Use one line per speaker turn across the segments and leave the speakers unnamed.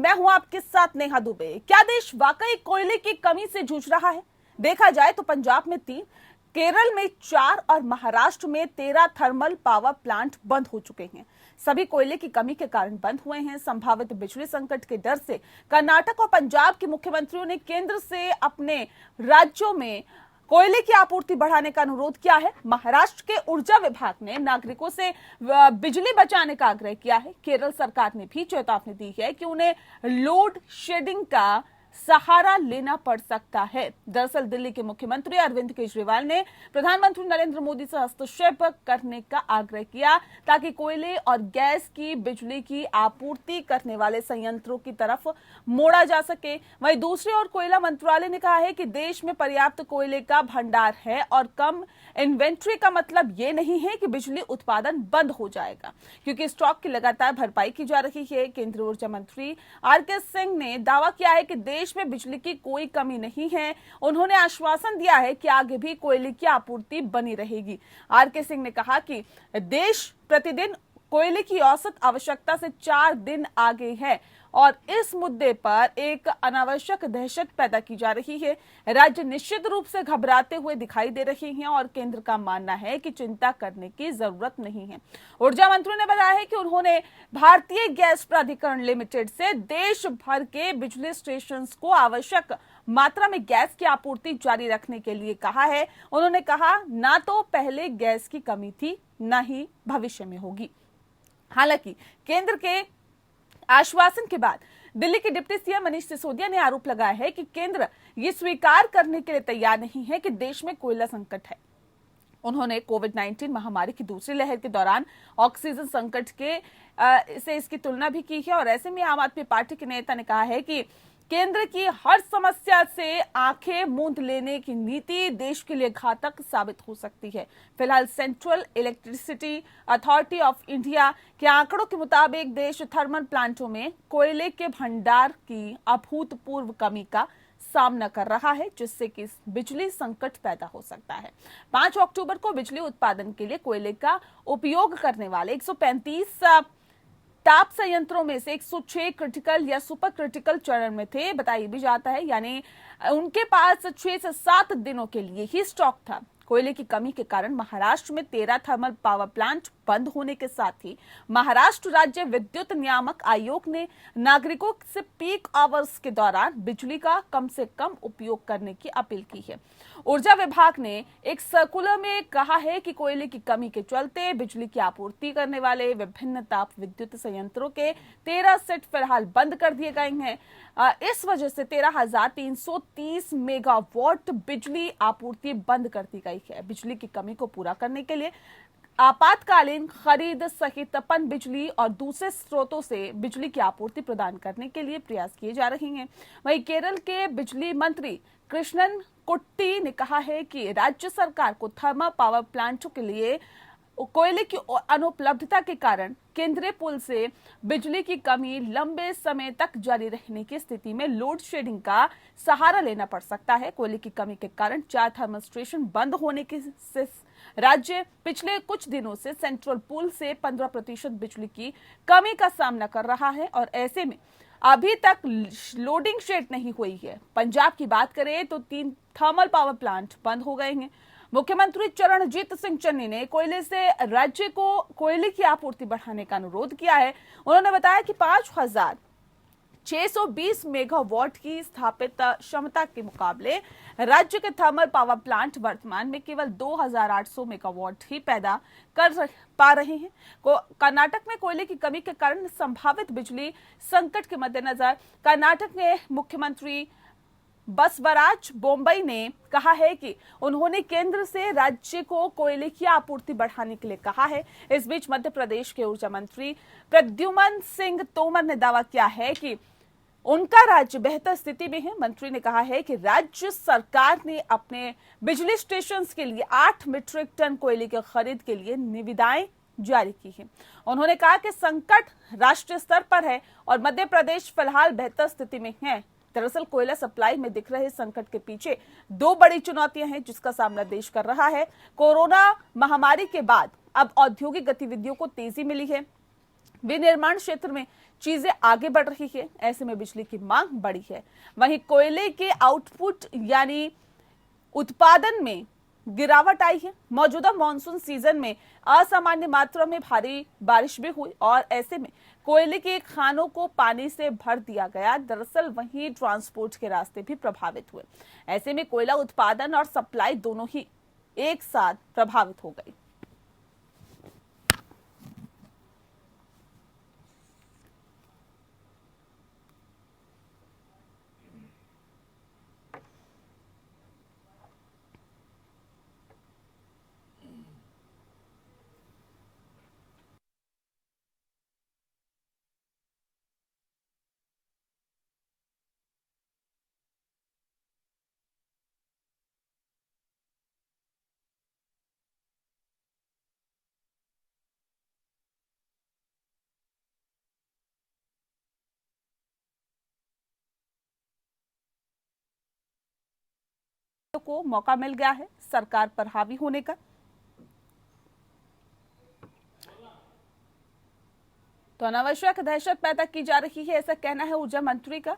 मैं हूं आपके साथ नेहा दुबे। क्या देश वाकई कोयले की कमी से जूझ रहा है? देखा जाए तो पंजाब में 3, केरल में 4 और महाराष्ट्र में 13 थर्मल पावर प्लांट बंद हो चुके हैं। सभी कोयले की कमी के कारण बंद हुए हैं। संभावित बिजली संकट के डर से कर्नाटक और पंजाब के मुख्यमंत्रियों ने केंद्र से अपने राज्यों में कोयले की आपूर्ति बढ़ाने का अनुरोध किया है। महाराष्ट्र के ऊर्जा विभाग ने नागरिकों से बिजली बचाने का आग्रह किया है। केरल सरकार ने भी चेतावनी दी है कि उन्हें लोड शेडिंग का सहारा लेना पड़ सकता है। दरअसल दिल्ली के मुख्यमंत्री अरविंद केजरीवाल ने प्रधानमंत्री नरेंद्र मोदी से हस्तक्षेप करने का आग्रह किया ताकि कोयले और गैस की बिजली की आपूर्ति करने वाले संयंत्रों की तरफ मोड़ा जा सके। वहीं दूसरी ओर कोयला मंत्रालय ने कहा है कि देश में पर्याप्त कोयले का भंडार है और कम इन्वेंट्री का मतलब ये नहीं है कि बिजली उत्पादन बंद हो जाएगा, क्योंकि स्टॉक की लगातार भरपाई की जा रही है। केंद्रीय ऊर्जा मंत्री आर.के. सिंह ने दावा किया है कि देश में बिजली की कोई कमी नहीं है। उन्होंने आश्वासन दिया है कि आगे भी कोयले की आपूर्ति बनी रहेगी। आर.के. सिंह ने कहा कि देश प्रतिदिन कोयले की औसत आवश्यकता से 4 दिन आगे है और इस मुद्दे पर एक अनावश्यक दहशत पैदा की जा रही है। राज्य निश्चित रूप से घबराते हुए दिखाई दे रहे हैं और केंद्र का मानना है कि चिंता करने की जरूरत नहीं है। ऊर्जा मंत्री ने बताया है कि उन्होंने भारतीय गैस प्राधिकरण लिमिटेड से देश भर के बिजली स्टेशन को आवश्यक मात्रा में गैस की आपूर्ति जारी रखने के लिए कहा है। उन्होंने कहा, ना तो पहले गैस की कमी थी, न ही भविष्य में होगी। हालांकि केंद्र के आश्वासन के बाद दिल्ली के डिप्टी सीएम मनीष सिसोदिया ने आरोप लगाया है कि केंद्र ये स्वीकार करने के लिए तैयार नहीं है कि देश में कोयला संकट है। उन्होंने कोविड-19 महामारी की दूसरी लहर के दौरान ऑक्सीजन संकट के से इसकी तुलना भी की है और ऐसे में आम आदमी पार्टी के नेता ने कहा है कि केंद्र की हर समस्या से आंखें मूंद लेने की नीति देश के लिए घातक साबित हो सकती है। फिलहाल central electricity authority of India के आंकड़ों के मुताबिक देश थर्मल प्लांटों में कोयले के भंडार की अभूतपूर्व कमी का सामना कर रहा है, जिससे कि बिजली संकट पैदा हो सकता है। 5 अक्टूबर को बिजली उत्पादन के लिए कोयले का उपयोग करने वाले 135 ताप संयंत्रों में से 106 क्रिटिकल या सुपर क्रिटिकल चरण में थे। बताया भी जाता है, यानी उनके पास 6 से 7 दिनों के लिए ही स्टॉक था। कोयले की कमी के कारण महाराष्ट्र में 13 थर्मल पावर प्लांट बंद होने के साथ ही महाराष्ट्र राज्य विद्युत नियामक आयोग ने नागरिकों से पीक आवर्स के दौरान बिजली का कम से कम उपयोग करने की अपील की है। ऊर्जा विभाग ने एक सर्कुलर में कहा है कि कोयले की कमी के चलते बिजली की आपूर्ति करने वाले विभिन्न ताप विद्युत संयंत्रों के 13 सेट फिलहाल बंद कर दिए गए हैं। इस वजह से 13,330 मेगावाट बिजली आपूर्ति बंद कर दी गई है। बिजली की कमी को पूरा करने के लिए आपातकालीन खरीद सहित पन बिजली और दूसरे स्रोतों से बिजली की आपूर्ति प्रदान करने के लिए प्रयास किए जा रहे हैं। वहीं केरल के बिजली मंत्री कृष्णन कुट्टी ने कहा है कि राज्य सरकार को थर्मल पावर प्लांटों के लिए कोयले की अनुपलब्धता के कारण केंद्रीय पुल से बिजली की कमी लंबे समय तक जारी रहने की स्थिति में लोड शेडिंग का सहारा लेना पड़ सकता है। कोयले की कमी के कारण 4 थर्मल स्टेशन बंद होने से राज्य पिछले कुछ दिनों से सेंट्रल पुल से 15% बिजली की कमी का सामना कर रहा है और ऐसे में अभी तक लोडिंग शेड नहीं हुई है। पंजाब की बात करें तो 3 थर्मल पावर प्लांट बंद हो गए हैं। मुख्यमंत्री चरणजीत सिंह चन्नी ने कोयले से राज्य को कोयले की आपूर्ति बढ़ाने का अनुरोध किया है। उन्होंने बताया कि 5,620 मेगावाट की स्थापित क्षमता के मुकाबले राज्य के थर्मल पावर प्लांट वर्तमान में केवल 2,800 मेगावाट ही पैदा कर पा रहे हैं। कर्नाटक में कोयले की कमी के कारण संभावित बिजली संकट के मद्देनजर कर्नाटक के मुख्यमंत्री बसवराज बोम्मई ने कहा है कि उन्होंने केंद्र से राज्य को कोयले की आपूर्ति बढ़ाने के लिए कहा है। इस बीच मध्य प्रदेश के ऊर्जा मंत्री प्रद्युमन सिंह तोमर ने दावा किया है कि उनका राज्य बेहतर स्थिति में है। मंत्री ने कहा है कि राज्य सरकार ने अपने बिजली स्टेशन के लिए 8 मीट्रिक टन कोयले की खरीद के लिए निविदाएं जारी की है। उन्होंने कहा कि संकट राष्ट्रीय स्तर पर है और मध्य प्रदेश फिलहाल बेहतर स्थिति में है। दरअसल कोयला सप्लाई में दिख रहे संकट के पीछे 2 बड़ी चुनौतियां हैं जिसका सामना देश कर रहा है। कोरोना महामारी के बाद अब औद्योगिक गतिविधियों को तेजी मिली है। विनिर्माण क्षेत्र में चीजें आगे बढ़ रही है, ऐसे में बिजली की मांग बढ़ी है। वहीं कोयले के आउटपुट यानी उत्पादन में गिरावट आई है। मौजूदा मानसून सीजन में असामान्य मात्रा में भारी बारिश भी हुई और ऐसे में कोयले के खानों को पानी से भर दिया गया। दरअसल वहीं ट्रांसपोर्ट के रास्ते भी प्रभावित हुए। ऐसे में कोयला उत्पादन और सप्लाई दोनों ही एक साथ प्रभावित हो गई। को मौका मिल गया है सरकार पर हावी होने का। तो अनावश्यक दहशत पैदा की जा रही है, ऐसा कहना है ऊर्जा मंत्री का।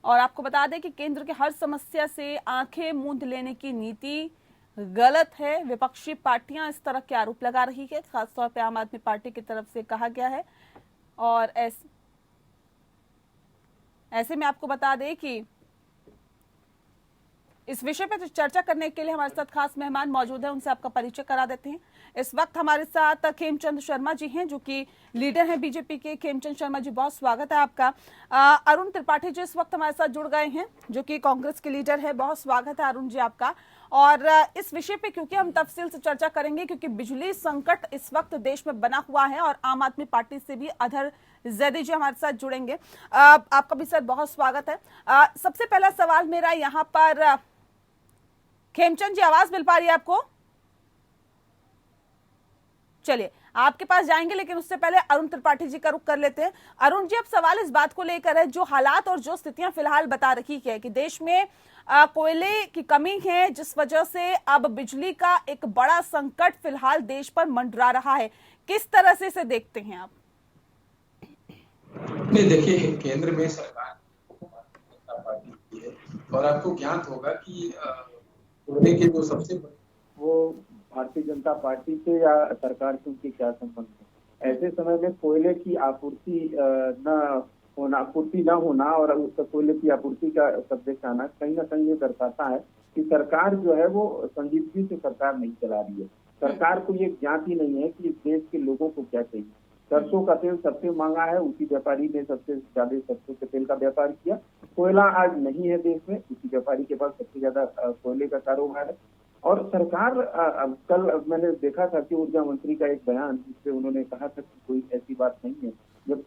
और आपको बता दें कि केंद्र के हर समस्या से आंखें मूंद लेने की नीति गलत है। विपक्षी पार्टियां इस तरह के आरोप लगा रही है, खासतौर पर आम आदमी पार्टी की तरफ से कहा गया है। और ऐसे में आपको बता दें कि इस विषय पर चर्चा करने के लिए हमारे साथ खास मेहमान मौजूद हैं, उनसे आपका परिचय करा देते हैं। इस वक्त हमारे साथ खेमचंद शर्मा जी हैं, जो कि लीडर हैं बीजेपी के। खेमचंद शर्मा जी, बहुत स्वागत है आपका। अरुण त्रिपाठी जी इस वक्त हमारे साथ जुड़ गए हैं, जो कि कांग्रेस के लीडर है। बहुत स्वागत है अरुण जी आपका। और इस विषय पे क्योंकि हम तफसील से चर्चा करेंगे, क्योंकि बिजली संकट इस वक्त देश में बना हुआ है और आम आदमी पार्टी से भी अधर जैदी जी हमारे साथ जुड़ेंगे। आपका भी सर बहुत स्वागत है। सबसे पहला सवाल मेरा यहाँ पर, खेमचंद जी आवाज मिल पा रही है आपको? चलिए आपके पास जाएंगे, लेकिन उससे पहले अरुण त्रिपाठी जी का रुख कर लेते हैं। अरुण जी, अब सवाल इस बात को लेकर है, जो हालात और जो स्थितियां फिलहाल बता रही है कि देश में कोयले की कमी है, जिस वजह से अब बिजली का एक बड़ा संकट फिलहाल देश पर मंडरा रहा है। किस तरह से इसे देखते हैं आप?
नहीं, देखिए, केंद्र में सरकार जनता पार्टी की है और आपको ज्ञात होगा कि कोयले के जो सबसे वो भारतीय जनता पार्टी से या सरकार से उनके क्या संबंध है। ऐसे समय में कोयले की आपूर्ति न होना और उसका कोयले की आपूर्ति का सब्जेक्ट आना कहीं ना कहीं ये दर्शाता है कि सरकार जो है वो संजीदगी से सरकार नहीं चला रही है। सरकार को ये ज्ञात ही नहीं है कि इस देश के लोगों को क्या चाहिए। सरसों का तेल सबसे महंगा है, उसी व्यापारी ने सबसे ज्यादा सरसों के तेल का व्यापार किया। कोयला आज नहीं है देश में, उसी व्यापारी के पास सबसे ज्यादा कोयले का कारोबार है। और सरकार कल मैंने देखा था कि ऊर्जा मंत्री का एक बयान, जिससे उन्होंने कहा था कि कोई ऐसी बात नहीं है। जब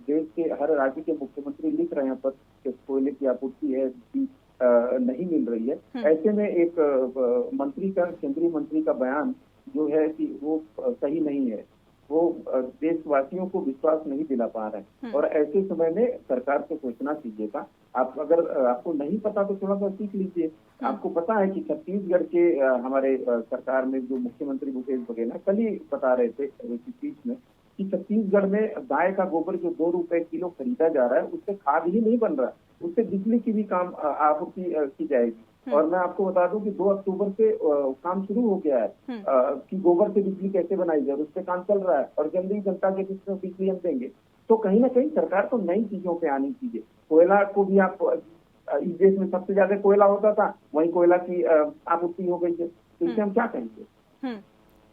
देश के हर राज्य के मुख्यमंत्री लिख रहे हैं पर कोयले की आपूर्ति है नहीं मिल रही है, ऐसे में एक मंत्री का, केंद्रीय मंत्री का बयान जो है कि वो सही नहीं है, वो देशवासियों को विश्वास नहीं दिला पा रहे हैं। और ऐसे समय में सरकार को सोचना चाहिएगा। आप अगर आपको नहीं पता तो थोड़ा सा सीख लीजिए। आपको पता है कि छत्तीसगढ़ के हमारे सरकार में जो मुख्यमंत्री भूपेश बघेल कल ही बता रहे थे स्पीच में कि छत्तीसगढ़ में गाय का गोबर जो 2 रुपए किलो खरीदा जा रहा है, उससे खाद ही नहीं बन रहा, उससे बिजली की भी काम आपूर्ति की जाएगी। और मैं आपको बता दूं कि 2 अक्टूबर से काम शुरू हो गया है कि गोबर से बिजली कैसे बनाई जाए, उस पर काम चल रहा है और जल्दी जनता के बीच में बिजली हम देंगे। तो कहीं ना कहीं सरकार को नई चीजों पे आनी चाहिए। कोयला को भी आप, इस देश में सबसे ज्यादा कोयला होता था, वहीं कोयला की आपूर्ति हो गई है, तो इससे हम क्या कहेंगे?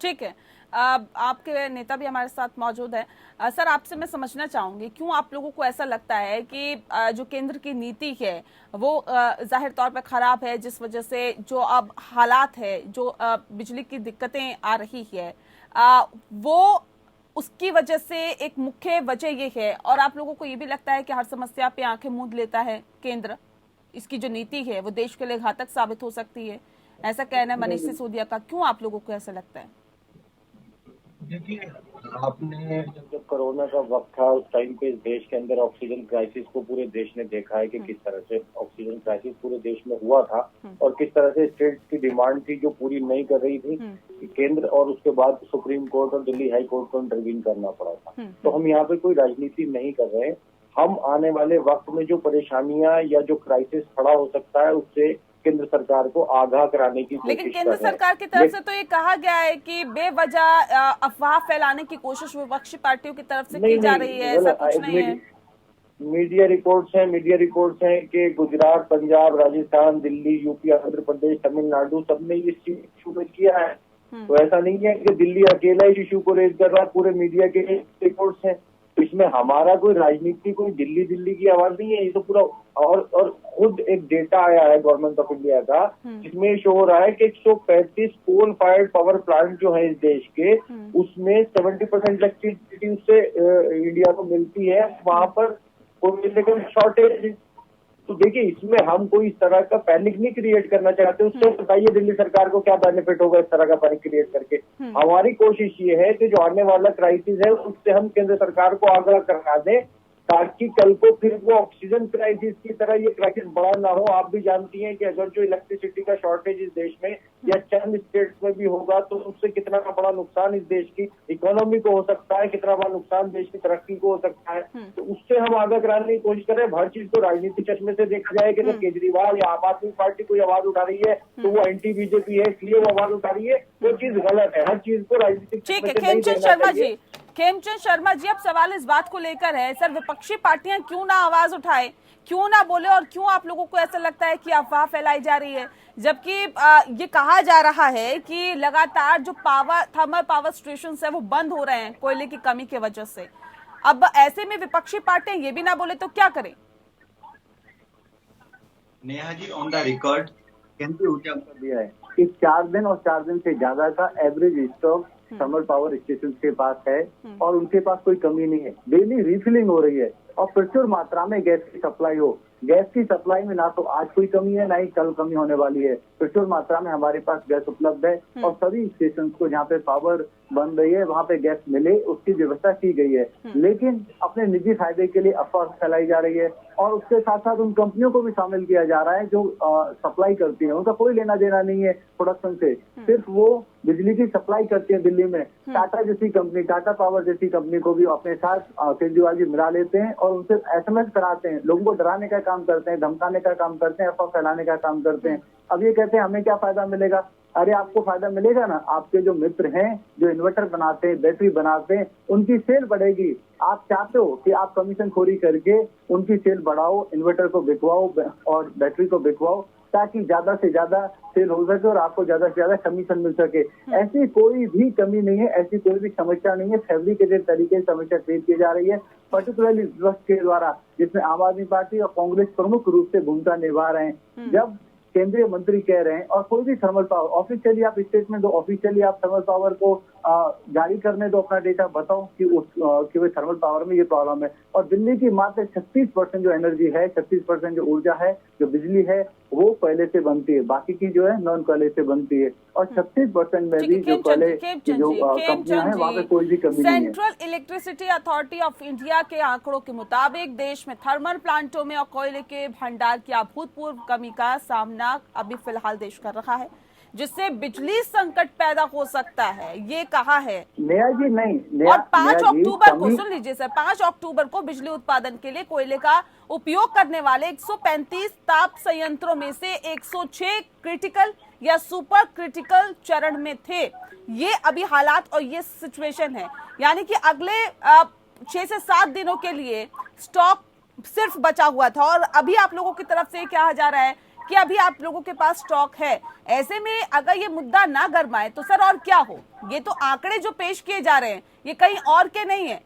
ठीक है, आपके नेता भी हमारे साथ मौजूद है। सर, आपसे मैं समझना चाहूंगी, क्यों आप लोगों को ऐसा लगता है कि जो केंद्र की नीति है वो जाहिर तौर पर खराब है, जिस वजह से जो अब हालात है, जो बिजली की दिक्कतें आ रही है, वो उसकी वजह से एक मुख्य वजह ये है? और आप लोगों को ये भी लगता है कि हर समस्या पे आंखें मूंद लेता है केंद्र, इसकी जो नीति है वो देश के लिए घातक साबित हो सकती है, ऐसा कहना है मनीष सिसोदिया का। क्यों आप लोगों को ऐसा लगता है?
देखिए, आपने जब कोरोना का वक्त था उस टाइम पे इस देश के अंदर ऑक्सीजन क्राइसिस को पूरे देश ने देखा है कि किस तरह से ऑक्सीजन क्राइसिस पूरे देश में हुआ था और किस तरह से स्टेट्स की डिमांड थी जो पूरी नहीं कर रही थी कि केंद्र, और उसके बाद सुप्रीम कोर्ट और दिल्ली हाई कोर्ट को इंटरवीन करना पड़ा था। तो हम यहाँ पे कोई राजनीति नहीं कर रहे। हम आने वाले वक्त में जो परेशानियां या जो क्राइसिस खड़ा हो सकता है उससे केंद्र सरकार को आगाह कराने की कोशिश कर रहे हैं।
लेकिन केंद्र सरकार की तरफ से तो ये कहा गया है कि बेवजह अफवाह फैलाने की कोशिश विपक्षी पार्टियों की तरफ से की जा रही है, ऐसा कुछ नहीं है।
मीडिया रिपोर्ट्स हैं कि गुजरात, पंजाब, राजस्थान, दिल्ली, यूपी, आंध्र प्रदेश, तमिलनाडु सबने इस इशू में किया है। तो ऐसा नहीं है कि दिल्ली अकेला इस इशू को रेज कर रहा है, पूरे मीडिया के रिपोर्ट्स हैं। इसमें हमारा कोई राजनीति, कोई दिल्ली की आवाज नहीं है, ये तो पूरा और खुद एक डेटा आया है गवर्नमेंट ऑफ इंडिया का जिसमें शो हो रहा है कि 135 कोल फायर्ड पावर प्लांट जो है इस देश के, उसमें 70% इलेक्ट्रिसिटी उससे इंडिया को मिलती है। वहां पर कोयले का शॉर्टेज है। तो देखिए, इसमें हम कोई इस तरह का पैनिक नहीं क्रिएट करना चाहते। उससे बताइए दिल्ली सरकार को क्या बेनिफिट होगा इस तरह का पैनिक क्रिएट करके। हमारी कोशिश ये है कि जो आने वाला क्राइसिस है उससे हम केंद्र सरकार को आगाह करा दें ताकि कल को फिर वो ऑक्सीजन क्राइसिस की तरह ये क्राइसिस बड़ा ना हो। आप भी जानती हैं कि अगर जो इलेक्ट्रिसिटी का शॉर्टेज इस देश में या चंद स्टेट्स में भी होगा तो उससे कितना बड़ा नुकसान इस देश की इकोनॉमी को हो सकता है, कितना बड़ा नुकसान देश की तरक्की को हो सकता है। तो उससे हम आगाह कराने की कोशिश कर रहे हैं। हर चीज को राजनीतिक चश्मे से देखा जाए कि अगर केजरीवाल या आम आदमी पार्टी कोई आवाज उठा रही है तो वो एंटी बीजेपी है इसलिए वो आवाज उठा रही है, वो चीज गलत है। हर चीज को राजनीतिक चश्मे से नहीं देखना चाहिए।
खेमचंद शर्मा जी, अब सवाल इस बात को लेकर है सर, विपक्षी पार्टियां क्यों ना आवाज उठाए, क्यों ना बोले, और क्यों आप लोगों को ऐसा लगता है कि अफवाह फैलाई जा रही है, जबकि ये कहा जा रहा है कि लगातार जो थर्मल पावर स्टेशन है वो बंद हो रहे हैं कोयले की कमी की वजह से। अब ऐसे में विपक्षी पार्टियां ये भी ना बोले तो क्या करें?
Neha ji, on the record केंद्रीय ऊर्जा
कर दिया है कि 4 दिन और 4 दिन से ज्यादा का average stock thermal power station के पास है और उनके पास कोई कमी नहीं है। डेली रिफिलिंग हो रही है और प्रचुर मात्रा में गैस की सप्लाई हो। गैस की सप्लाई में ना तो आज कोई कमी है ना ही कल कमी होने वाली है। प्रचुर मात्रा में हमारे पास गैस उपलब्ध है और सभी स्टेशन को जहाँ पे पावर बन रही है वहाँ पे गैस मिले उसकी व्यवस्था की गई है। लेकिन अपने निजी फायदे के लिए अफवाह फैलाई जा रही है और उसके साथ साथ उन कंपनियों को भी शामिल किया जा रहा है जो सप्लाई करती है। उनका कोई लेना देना नहीं है प्रोडक्शन से, सिर्फ वो बिजली की सप्लाई करती है। दिल्ली में टाटा जैसी कंपनी, टाटा पावर जैसी कंपनी को भी अपने साथ केजरीवाल जी मिला लेते हैं और उनसे SMS कराते हैं, लोगों को डराने का काम करते हैं, धमकाने का काम करते हैं, अफवाह फैलाने का काम करते हैं। अब ये कहते हैं हमें क्या फायदा मिलेगा। अरे आपको फायदा मिलेगा ना, आपके जो मित्र हैं जो इन्वर्टर बनाते हैं, बैटरी बनाते हैं, उनकी सेल बढ़ेगी। आप चाहते हो कि आप कमीशन खोरी करके उनकी सेल बढ़ाओ, इन्वर्टर को बिकवाओ और बैटरी को बिकवाओ ताकि ज्यादा से ज्यादा सेल हो सके और आपको ज्यादा से ज्यादा कमीशन मिल सके। ऐसी कोई भी कमी नहीं है, ऐसी कोई भी समस्या नहीं है। फैब्रिकेटेड तरीके से समस्या क्रिएट की जा रही है, पर्टिकुलरली ट्रस्ट के द्वारा, जिसमें आम आदमी पार्टी और कांग्रेस प्रमुख रूप से भूमिका निभा रहे हैं। जब केंद्रीय मंत्री कह रहे हैं और कोई भी थर्मल पावर ऑफिशियली आप स्टेटमेंट दो, ऑफिशियली आप थर्मल पावर को जारी करने दो अपना डेटा, बताओ कि वो थर्मल पावर में ये प्रॉब्लम है। और दिल्ली की मात्र 36% जो एनर्जी है, 36% जो ऊर्जा है, जो बिजली है, वो कोयले से बनती है, बाकी की जो है नॉन कोयले से बनती है। और 36% में भी जो कोयले की जो कंपनियां हैं वहाँ पे कोई भी कमी नहीं है।
Central electricity authority of India के आंकड़ों के मुताबिक देश में थर्मल प्लांटों में और कोयले के भंडार की अभूतपूर्व कमी का सामना अभी फिलहाल देश कर रहा है, जिससे बिजली संकट पैदा हो सकता है, ये कहा है।
नेहा जी नहीं,
और 5 अक्टूबर को, सुन लीजिए सर, 5 अक्टूबर को बिजली उत्पादन के लिए कोयले का उपयोग करने वाले 135 ताप संयंत्रों में से 106 क्रिटिकल या सुपर क्रिटिकल चरण में थे। ये अभी हालात और ये सिचुएशन है, यानी कि अगले 6 से 7 दिनों के लिए स्टॉक सिर्फ बचा हुआ था और अभी आप लोगों की तरफ से कहा जा रहा है कि अभी आप लोगों के पास स्टॉक है। ऐसे में अगर ये मुद्दा ना गरमाए तो सर और क्या हो? ये तो आंकड़े जो पेश किए जा रहे हैं ये कहीं और के नहीं है।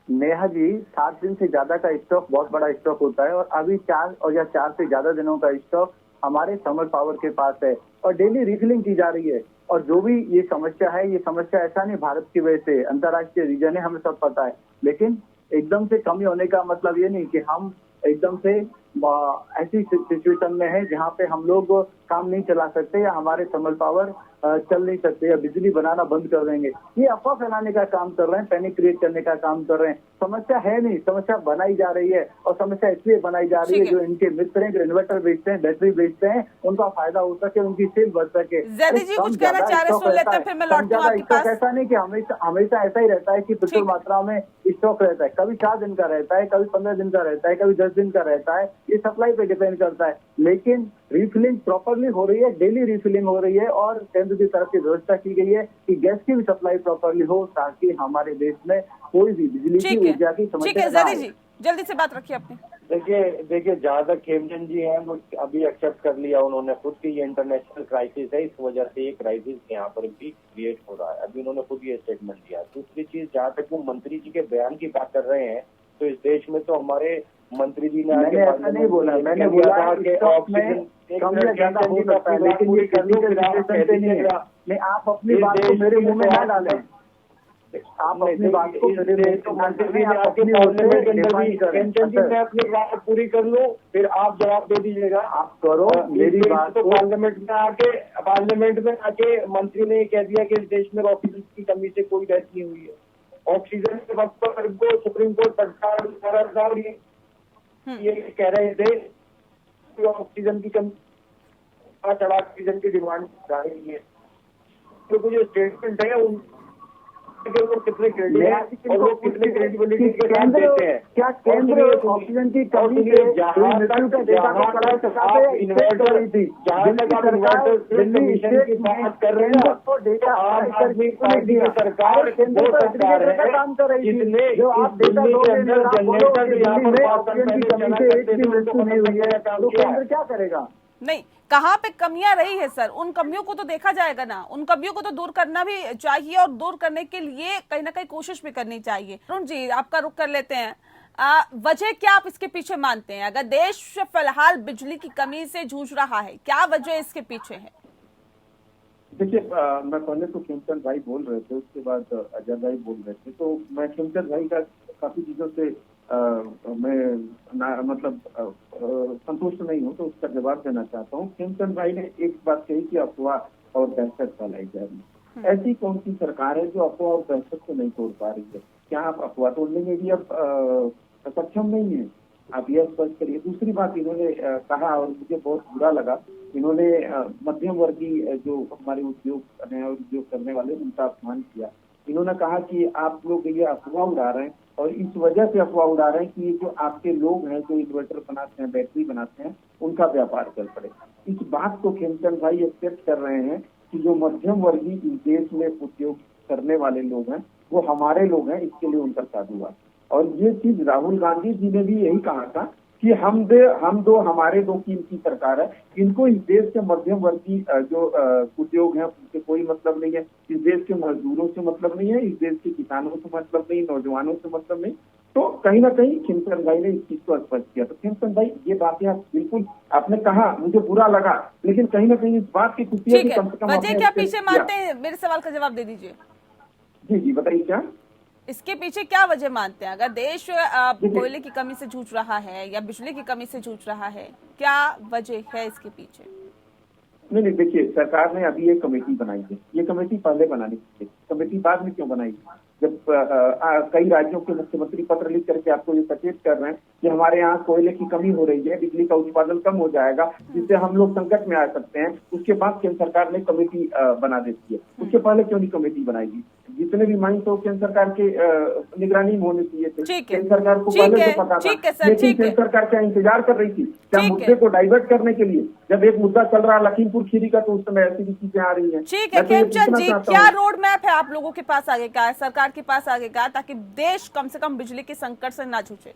नेहा जी, 7 दिन से ज्यादा का स्टॉक बहुत बड़ा स्टॉक होता है और अभी 4 से ज्यादा दिनों का स्टॉक हमारे थर्मल पावर के पास है और डेली रिफिलिंग की जा रही है। और जो भी ये समस्या है, ये समस्या ऐसा नहीं भारत की वजह से, अंतर्राष्ट्रीय रीजन है, हमें सब पता है। लेकिन एकदम से कमी होने का मतलब ये नहीं कि हम एकदम से ऐसी सिचुएशन में है जहाँ पे हम लोग काम नहीं चला सकते या हमारे थर्मल पावर चल नहीं सकते या बिजली बनाना बंद कर देंगे। ये अफवाह फैलाने का काम कर रहे हैं, पैनिक क्रिएट करने का काम कर रहे हैं। समस्या है नहीं, समस्या बनाई जा रही है और समस्या इसलिए बनाई जा रही है जो इनके मित्र हैं, जो इन्वर्टर बेचते हैं, बैटरी बेचते हैं, उनका फायदा हो सके, उनकी सेल बढ़ सके।
जैदी जी कुछ कहना चाह रहे, सुन लेते हैं, फिर मैं लौटती हूं आपके पास।
ऐसा नहीं कि हमेशा ऐसा ही रहता है कि प्रचुर मात्रा में स्टॉक रहता है। कभी 4 दिन का रहता है, कभी 15 दिन का रहता है, कभी 10 दिन का रहता है। ये सप्लाई पे डिपेंड करता है, लेकिन रिफिलिंग प्रॉपरली हो रही है, डेली रिफिलिंग हो रही है और केंद्र की तरफ से व्यवस्था की गई है कि गैस की भी सप्लाई प्रॉपरली हो ताकि हमारे देश में कोई भी बिजली की ऊर्जा की समस्या ना
हो। जल्दी से बात रखिए अपनी।
देखिए जहाँ तक खेमचंद जी हैं वो अभी एक्सेप्ट कर लिया उन्होंने खुद की ये इंटरनेशनल क्राइसिस है, इस वजह से ये क्राइसिस यहाँ पर भी क्रिएट हो रहा है। अभी उन्होंने खुद ये स्टेटमेंट दिया। दूसरी चीज, जहाँ तक वो मंत्री जी के बयान की बात कर रहे हैं, तो इस देश में तो हमारे मंत्री जी ने
मैंने ऐसा नहीं बोला, मैंने बोला कि ऑक्सीजन कम या ज्यादा हो सकता है, लेकिन ये नहीं, आप अपनी बात को मेरे मुंह में ना डालें। आप अपनी बात को मेरे
मंत्री ने आपके पार्लियामेंट के अंदर भी खेमचंद जी, मैं अपनी बात पूरी कर लूं फिर आप जवाब दे दीजिएगा।
आप करो मेरी बात।
तो पार्लियामेंट में आके मंत्री ने ये कह दिया कि इस देश में ऑक्सीजन की कमी से कोई डेथ नहीं हुई है। ऑक्सीजन के वक्त पर सुप्रीम कोर्ट सरकार ये कह रहे थे कि ऑक्सीजन की कमी चढ़ा ऑक्सीजन की डिमांड जा रही है। तो जो स्टेटमेंट है वो कितने क्रेडिट और वो कितने क्रेडिबिलिटी के साथ देते हैं।
क्या केंद्र ऑक्सीजन की कमी से मृत्यु का डेटा को बढ़ा सकता है? इन्वर्टर थी
कमीशन की बात कर रहे हैं तो डेटा आम आदमी पार्टी की सरकार
काम कर रही थी। जो आप डेटा नहीं हुई है तो केंद्र क्या करेगा?
नहीं, कहाँ पे कमियां रही है सर, उन कमियों को तो देखा जाएगा ना, उन कमियों को तो दूर करना भी चाहिए और दूर करने के लिए कहीं ना कहीं कोशिश भी करनी चाहिए। अरुण जी, आपका रुख कर लेते हैं। वजह क्या आप इसके पीछे मानते हैं? अगर देश फिलहाल बिजली की कमी से जूझ रहा है, क्या वजह इसके पीछे है?
देखिए, मैं पहले तो खेमचंद भाई बोल रहे थे, उसके बाद अजय भाई बोल रहे थे, तो मैं खेमचंद भाई का काफी चीजों से मैं संतुष्ट नहीं हूँ, तो उसका जवाब देना चाहता हूँ। खेमचंद भाई ने एक बात कही कि अफवाह और दहशत फैलाई जा रही है। ऐसी कौन सी सरकार है जो अफवाह और दहशत को नहीं तोड़ पा रही है? क्या आप अफवाह तोड़ने में भी अब सक्षम नहीं है? आप यह स्पष्ट करिए। दूसरी बात इन्होंने कहा और मुझे बहुत बुरा लगा, इन्होंने मध्यम वर्गीय जो हमारे उद्योग है और उद्योग करने वाले उनका अपमान किया। इन्होंने कहा कि आप लोग ये अफवाह उड़ा रहे हैं और इस वजह से अफवाह उड़ा रहे हैं कि जो आपके लोग हैं जो इन्वर्टर बनाते हैं, बैटरी बनाते हैं, उनका व्यापार चल पड़े। इस बात को खेमचंद भाई एक्सेप्ट कर रहे हैं कि जो मध्यम वर्गीय इस देश में उद्योग करने वाले लोग हैं वो हमारे लोग हैं, इसके लिए उनका साधुवाद। और ये चीज राहुल गांधी जी ने भी यही कहा था कि हम दो हमारे दो की इनकी सरकार है। इनको इस देश के मध्यम वर्गीय जो उद्योग हैं उनसे कोई मतलब नहीं है, इस देश के मजदूरों से मतलब नहीं है, इस देश के किसानों से मतलब नहीं, नौजवानों से मतलब नहीं। तो कहीं ना कहीं खेमचंद भाई ने इस चीज को स्पष्ट किया। तो खेमचंद भाई, ये बातें आप बिल्कुल आपने कहा, मुझे बुरा लगा, लेकिन कहीं ना कहीं इस बात की खुशी है कि कम से कम
वजह क्या पीछे मानते हैं? मेरे सवाल का जवाब दे दीजिए।
जी बताइए, क्या
इसके पीछे क्या वजह मानते हैं? अगर देश कोयले की कमी से जूझ रहा है या बिजली की कमी से जूझ रहा है, क्या वजह है इसके पीछे?
नहीं, देखिए, सरकार ने अभी एक कमेटी बनाई है। ये कमेटी पहले बनानी चाहिए, कमेटी बाद में क्यों बनाई? जब कई राज्यों के मुख्यमंत्री पत्र लिख करके आपको ये सचेत कर रहे हैं कि हमारे यहाँ कोयले की कमी हो रही है, बिजली का उत्पादन कम हो जाएगा, जिससे हम लोग संकट में आ सकते हैं, उसके बाद केंद्र सरकार ने कमेटी बना देती है। उसके पहले क्यों नहीं कमेटी बनाएगी? जितने भी माइंस हो केंद्र सरकार के निगरानी में होने चाहिए थे। केंद्र सरकार को पहले से पता था, लेकिन केंद्र सरकार क्या इंतजार कर रही थी? क्या मुद्दे को डाइवर्ट करने के लिए? जब एक मुद्दा चल रहा लखीमपुर खीरी का, तो उस समय ऐसी भी चीजें आ रही है।
ठीक है खेमचंद जी, क्या रोड मैप है आप लोगों के पास आगे का, सरकार के पास आगे का, ताकि देश कम से कम बिजली के संकट से ना जूझे?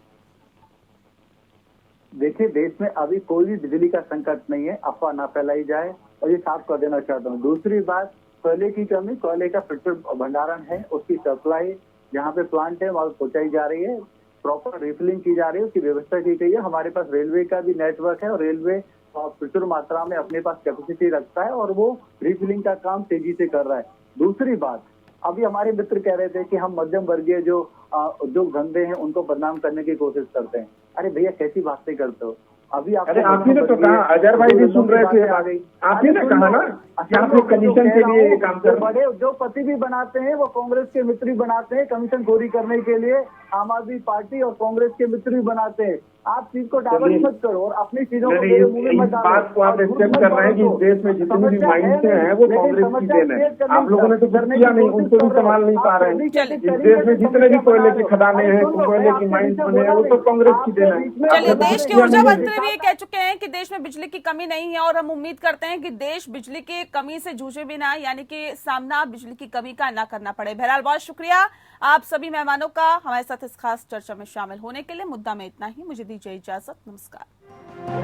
देखिए, देश में अभी कोई भी बिजली का संकट नहीं है, अफवाह ना फैलाई जाए, और ये साफ कर देना चाहता हूँ। दूसरी बात, कोयले की कमी, कोयले का प्रचुर भंडारण है, उसकी सप्लाई जहाँ पे प्लांट है वहाँ पहुंचाई जा रही है, प्रॉपर रिफिलिंग की जा रही है, उसकी व्यवस्था की गई है। हमारे पास रेलवे का भी नेटवर्क है और रेलवे प्रचुर मात्रा में अपने पास कैपेसिटी रखता है और वो रिफिलिंग का काम तेजी से कर रहा है। दूसरी बात, अभी हमारे मित्र कह रहे थे कि हम मध्यम वर्गीय जो उद्योग धंधे हैं उनको बदनाम करने की कोशिश करते हैं। अरे भैया, कैसी बातें करते हो? अभी
अरे आप ही ने तो कहा, अजहर भाई भी सुन रहे थे, आप ही ने कहा ना कि आप लोग कमीशन के लिए ये काम कर रहे हैं।
बड़े उद्योगपति भी बनाते हैं, वो कांग्रेस के मित्र भी बनाते हैं कमीशन खोरी करने के लिए, आम आदमी पार्टी और कांग्रेस के मित्र भी बनाते हैं। आप चीज को डाइवर्ट मत करो और अपनी चीजों को मेरे मुंह में मत डालो।
इस बात को आप एक्सेप्ट कर रहे हैं कि इस देश में जितनी भी माइंड हैं वो कांग्रेस की देन है। आप लोगों ने तो कुछ किया नहीं, उनको भी संभाल नहीं पा रहे हैं। इस देश में जितने भी कोयले की खदानें हैं, कोयले की माइंस बने हैं, वो तो कांग्रेस की देन है।
चलिए, देश के ऊर्जा मंत्री भी ये कह चुके हैं कि देश में बिजली की कमी नहीं है और हम उम्मीद करते हैं कि देश बिजली की कमी से जूझे बिना, यानी कि सामना बिजली की कमी का ना करना पड़े। बहरहाल बहुत शुक्रिया आप सभी मेहमानों का हमारे साथ इस खास चर्चा में शामिल होने के लिए। मुद्दा में इतना ही, मुझे दीजिए इजाजत, नमस्कार।